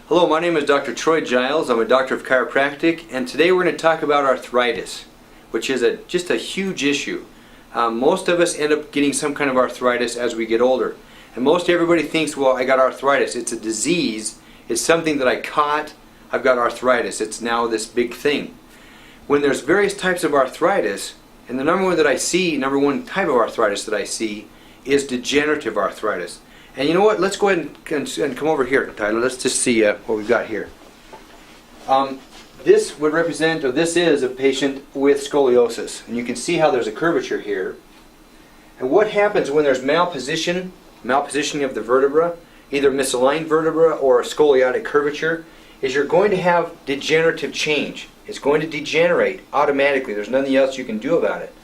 Hello, my name is Dr. Troy Giles. I'm a doctor of chiropractic, and today we're going to talk about arthritis, which is just a huge issue. Most of us end up getting some kind of arthritis as we get older. And most everybody thinks, well, I got arthritis. It's a disease. It's something that I caught. I've got arthritis. It's now this big thing. When there's various types of arthritis, and the number one type of arthritis that I see is degenerative arthritis. And you know what? Let's go ahead and come over here, Tyler. Let's just see what we've got here. This would represent, or this is a patient with scoliosis. And you can see how there's a curvature here. And what happens when there's malpositioning of the vertebra, either misaligned vertebra or a scoliotic curvature, is you're going to have degenerative change. It's going to degenerate automatically. There's nothing else you can do about it.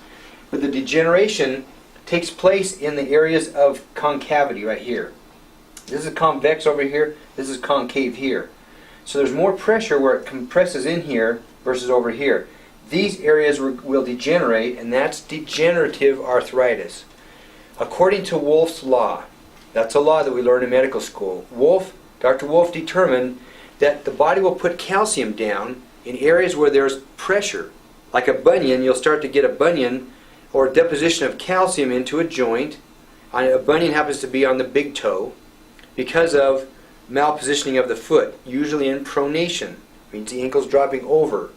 But the degeneration takes place in the areas of concavity right here. This is convex over here, this is concave here. So there's more pressure where it compresses in here versus over here. These areas will degenerate, and that's degenerative arthritis. According to Wolff's law, that's a law that we learned in medical school. Dr. Wolff determined that the body will put calcium down in areas where there's pressure. Like a bunion, you'll start to get a bunion or deposition of calcium into a joint. A bunion happens to be on the big toe because of malpositioning of the foot, usually in pronation. It means the ankle's dropping over.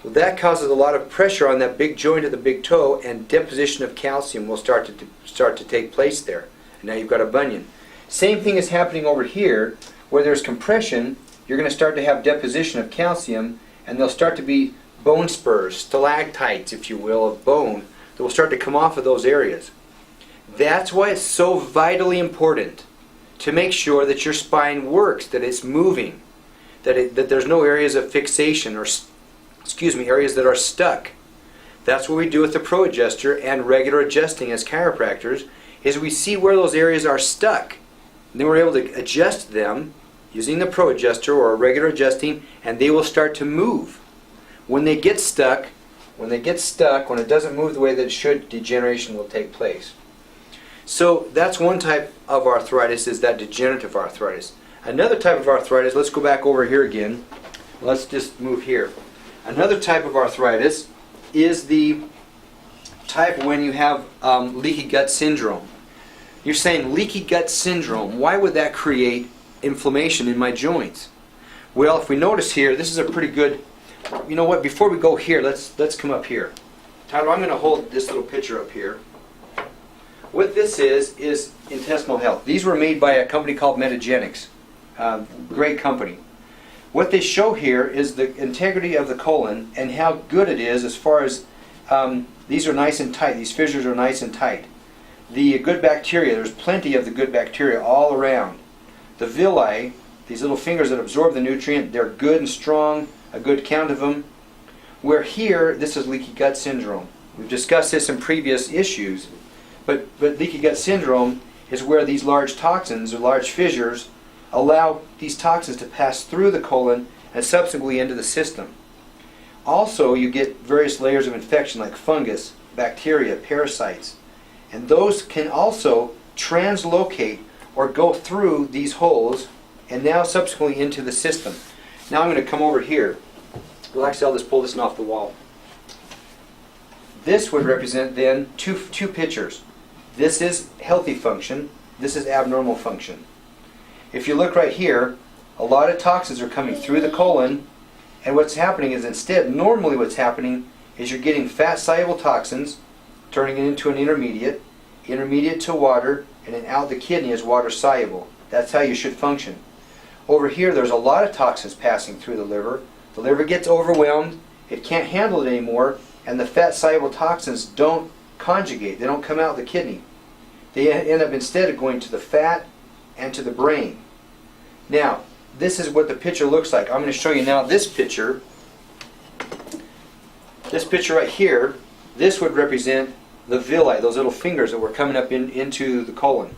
So that causes a lot of pressure on that big joint of the big toe, and deposition of calcium will start to take place there. And now you've got a bunion. Same thing is happening over here. Where there's compression, you're going to start to have deposition of calcium, and there'll start to be bone spurs, stalactites, if you will, of bone that will start to come off of those areas. That's why it's so vitally important to make sure that your spine works, that it's moving, that there's no areas of fixation or, areas that are stuck. That's what we do with the Pro Adjuster and regular adjusting as chiropractors, is we see where those areas are stuck. And then we're able to adjust them using the Pro Adjuster or a regular adjusting, and they will start to move. When they get stuck, when it doesn't move the way that it should, degeneration will take place. So that's one type of arthritis, is that degenerative arthritis. Another type of arthritis, let's go back over here again. Let's just move here. Another type of arthritis is the type when you have leaky gut syndrome. You're saying leaky gut syndrome, why would that create inflammation in my joints? Well, if we notice here, this is a pretty good, you know what, before we go here, let's come up here. Tyler, I'm going to hold this little picture up here. What this is intestinal health. These were made by a company called Metagenics. Great company. What they show here is the integrity of the colon and how good it is as far as these are nice and tight. These fissures are nice and tight. The good bacteria, there's plenty of the good bacteria all around. The villi, these little fingers that absorb the nutrient, they're good and strong, a good count of them. Where here, this is leaky gut syndrome. We've discussed this in previous issues, but leaky gut syndrome is where these large toxins or large fissures allow these toxins to pass through the colon and subsequently into the system. Also, you get various layers of infection like fungus, bacteria, parasites, and those can also translocate or go through these holes and now subsequently into the system. Now I'm going to come over here. Well, actually, I'll just pull this one off the wall. This would represent then two pictures. This is healthy function. This is abnormal function. If you look right here, a lot of toxins are coming through the colon, and what's happening is normally what's happening is you're getting fat-soluble toxins, turning it into an intermediate to water, and then out the kidney as water-soluble. That's how you should function. Over here, there's a lot of toxins passing through the liver. The liver gets overwhelmed, it can't handle it anymore, and the fat-soluble toxins don't conjugate. They don't come out of the kidney. They end up instead of going to the fat and to the brain. Now, this is what the picture looks like. I'm going to show you now this picture. This picture right here, this would represent the villi, those little fingers that were coming up into the colon.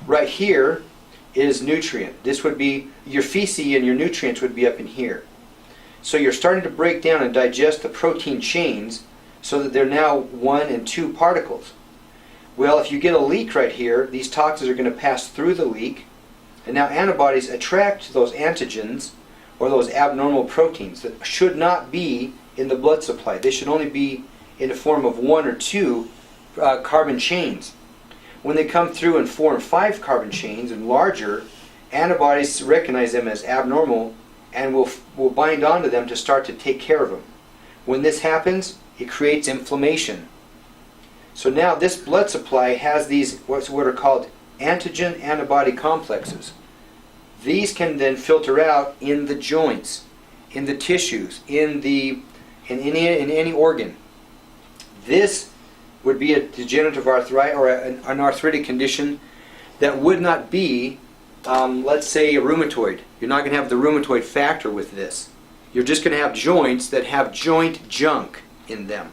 Right here is nutrient. This would be your feces, and your nutrients would be up in here. So you're starting to break down and digest the protein chains so that they're now 1 and 2 particles. Well, if you get a leak right here, these toxins are going to pass through the leak, And now antibodies attract those antigens or those abnormal proteins that should not be in the blood supply. They should only be in the form of 1 or 2 carbon chains. When they come through in 4 and 5 carbon chains and larger, antibodies recognize them as abnormal and will bind onto them to start to take care of them. When this happens, it creates inflammation. So now this blood supply has these what are called antigen-antibody complexes. These can then filter out in the joints, in the tissues, in any organ. This would be a degenerative arthritis or an arthritic condition that would not be, let's say, a rheumatoid. You're not going to have the rheumatoid factor with this. You're just going to have joints that have joint junk in them,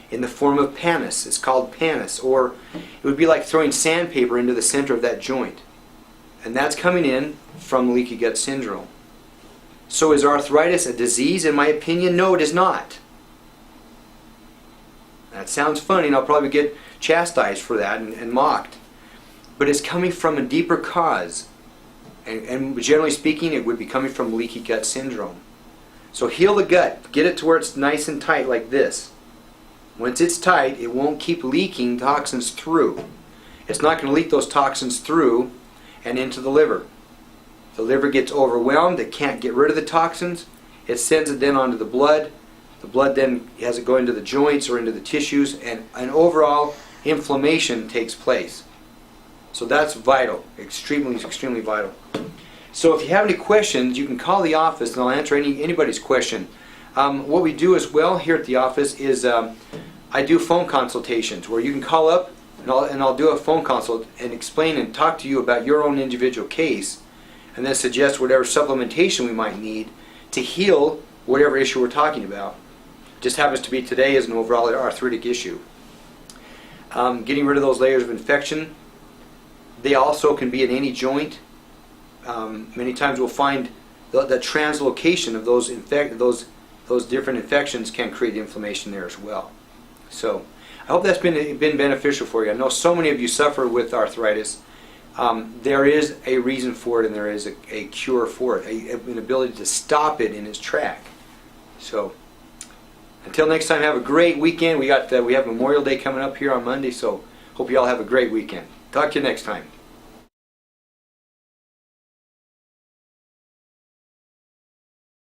in the form of pannus. It's called pannus, or it would be like throwing sandpaper into the center of that joint. And that's coming in from leaky gut syndrome. So is arthritis a disease? In my opinion, no, it is not. That sounds funny, and I'll probably get chastised for that and mocked. But it's coming from a deeper cause. And generally speaking, it would be coming from leaky gut syndrome. So heal the gut. Get it to where it's nice and tight like this. Once it's tight, it won't keep leaking toxins through. It's not going to leak those toxins through and into the liver. The liver gets overwhelmed. It can't get rid of the toxins. It sends it then onto the blood. The blood then has it go into the joints or into the tissues, and an overall inflammation takes place. So that's vital, extremely vital. So if you have any questions, you can call the office and I'll answer anybody's question. What we do as well here at the office is I do phone consultations where you can call up and I'll do a phone consult and explain and talk to you about your own individual case, and then suggest whatever supplementation we might need to heal whatever issue we're talking about. Just happens to be today is an overall arthritic issue. Getting rid of those layers of infection. They also can be in any joint. Many times we'll find the translocation of those different infections can create inflammation there as well. So I hope that's been beneficial for you. I know so many of you suffer with arthritis. There is a reason for it, and there is a cure for it, an ability to stop it in its track. So until next time, have a great weekend. We have Memorial Day coming up here on Monday, so hope you all have a great weekend. Talk to you next time.